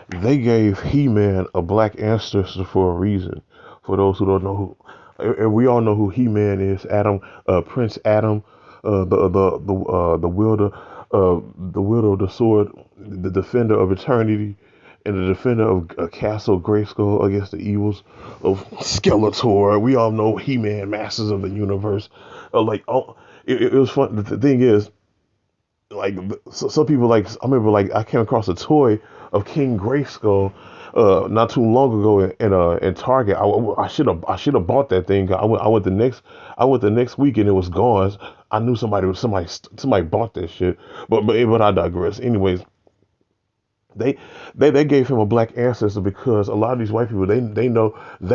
They gave He-Man a black ancestor for a reason. For those who don't know who, and we all know who He-Man is. Adam, Prince Adam, the wielder, the wielder of the sword, the defender of eternity, and the defender of Castle Grayskull against the evils of Skeletor. We all know He-Man, Masters of the Universe. It was fun. The thing is, like some people like I remember like I came across a toy of King Grayskull not too long ago in Target. I should have bought that thing. I went the next week and it was gone. I knew somebody bought that shit. But I digress. Anyways, they they gave him a black ancestor because a lot of these white people they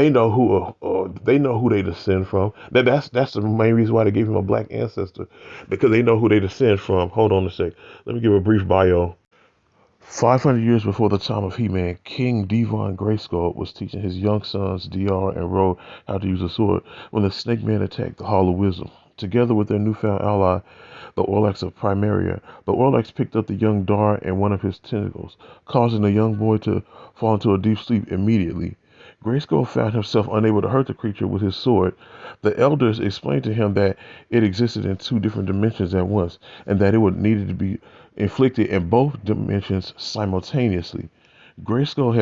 know who they descend from. That's the main reason why they gave him a black ancestor, because they know who they descend from. Hold on a sec. Let me give a brief bio. 500 years before the time of He-Man, King Devon Grayskull was teaching his young sons Dr. and Ro how to use a sword when the Snake Man attacked the Hall of Wisdom. Together with their newfound ally, the Orlax of Primaria, the Orlax picked up the young Dar in one of his tentacles, causing the young boy to fall into a deep sleep immediately. Grayskull found himself unable to hurt the creature with his sword. The elders explained to him that it existed in two different dimensions at once, and that it would needed to be inflicted in both dimensions simultaneously. Grayskull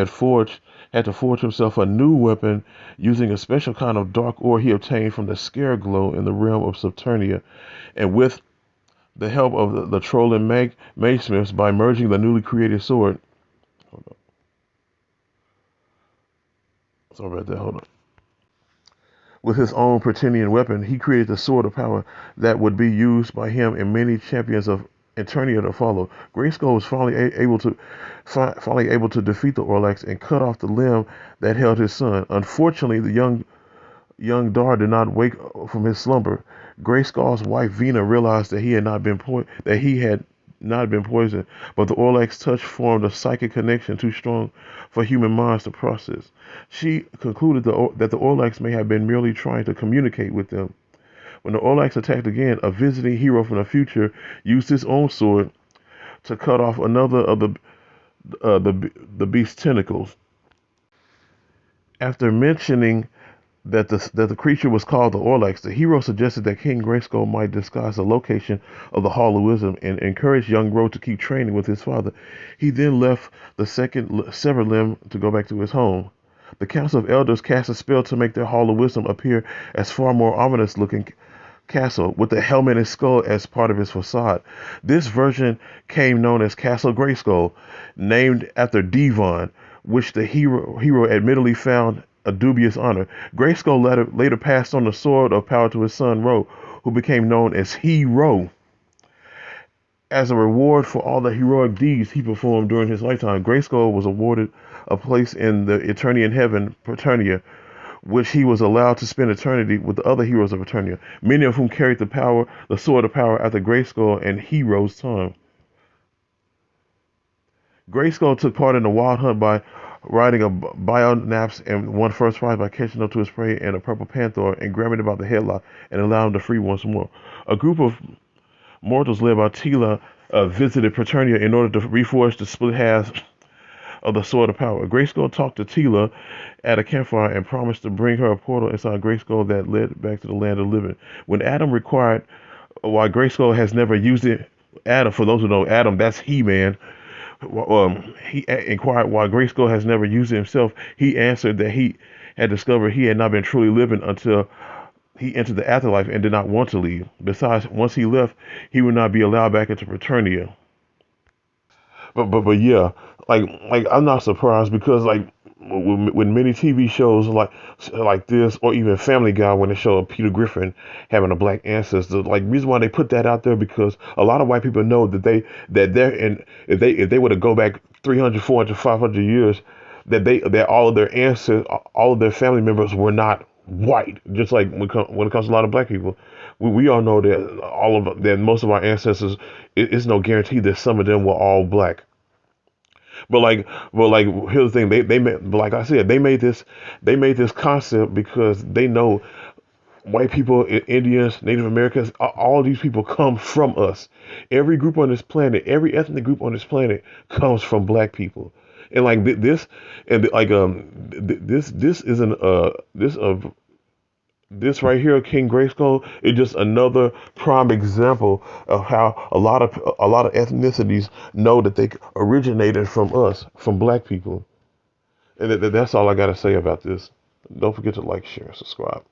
had to forge himself a new weapon using a special kind of dark ore he obtained from the Scareglow in the realm of Subternia, and with the help of the trolling magesmiths by merging the newly created sword. Hold on. Sorry about that. Hold on. With his own Pretendian weapon, he created the sword of power that would be used by him and many champions of Eternia to follow. Grayskull was finally able to defeat the Orlax and cut off the limb that held his son. Unfortunately, the young Dar did not wake from his slumber. Grayskull's wife Vina realized that he had not been poisoned, but the Orlax touch formed a psychic connection too strong for human minds to process. She concluded that the Orlax may have been merely trying to communicate with them. When the Orlax attacked again, a visiting hero from the future used his own sword to cut off another of the beast's tentacles. After mentioning that the creature was called the Orlax, the hero suggested that King Grayskull might disguise the location of the Hall of Wisdom and encourage young Ro to keep training with his father. He then left the second severed limb to go back to his home. The Council of Elders cast a spell to make their Hall of Wisdom appear as far more ominous looking castle with the helmet and skull as part of its facade. This version came known as Castle Grayskull, named after Devon, which the hero admittedly found a dubious honor. Grayskull later passed on the sword of power to his son Ro, who became known as Hero. As a reward for all the heroic deeds he performed during his lifetime, Grayskull was awarded a place in the Eternian heaven, Paternia, which he was allowed to spend eternity with the other heroes of Eternia, many of whom carried the sword of power after Grayskull and Hero's time. Grayskull took part in the wild hunt by riding a Bionaps and won first prize by catching up to his prey and a purple panther and grabbing it by the headlock and allowing him to free once more. A group of mortals led by Tila visited Paternia in order to reforge the split halves of the Sword of Power. Grayskull talked to Tila at a campfire and promised to bring her a portal inside Grayskull that led back to the land of living. When Adam required why Grayskull has never used it, Adam, for those who know Adam, that's He-Man. He inquired why Grayskull has never used it himself. He answered that he had discovered he had not been truly living until he entered the afterlife and did not want to leave. Besides, once he left, he would not be allowed back into Paternia. But yeah, like I'm not surprised because like with many TV shows like this or even Family Guy when they show Peter Griffin having a black ancestor, like reason why they put that out there because a lot of white people know that they're in if they were to go back 300, 400, 500 years that all of their ancestors, all of their family members were not white, just like when it comes to a lot of black people. We all know that that most of our ancestors, it's no guarantee that some of them were all black. But like, here's the thing. They made, like I said, they made this concept because they know white people, Indians, Native Americans, all these people come from us. Every group on this planet, every ethnic group on this planet comes from black people. And like this, and like this isn't this right here, King Grayskull, is just another prime example of how a lot of ethnicities know that they originated from us, from black people. And that's all I got to say about this. Don't forget to like, share, and subscribe.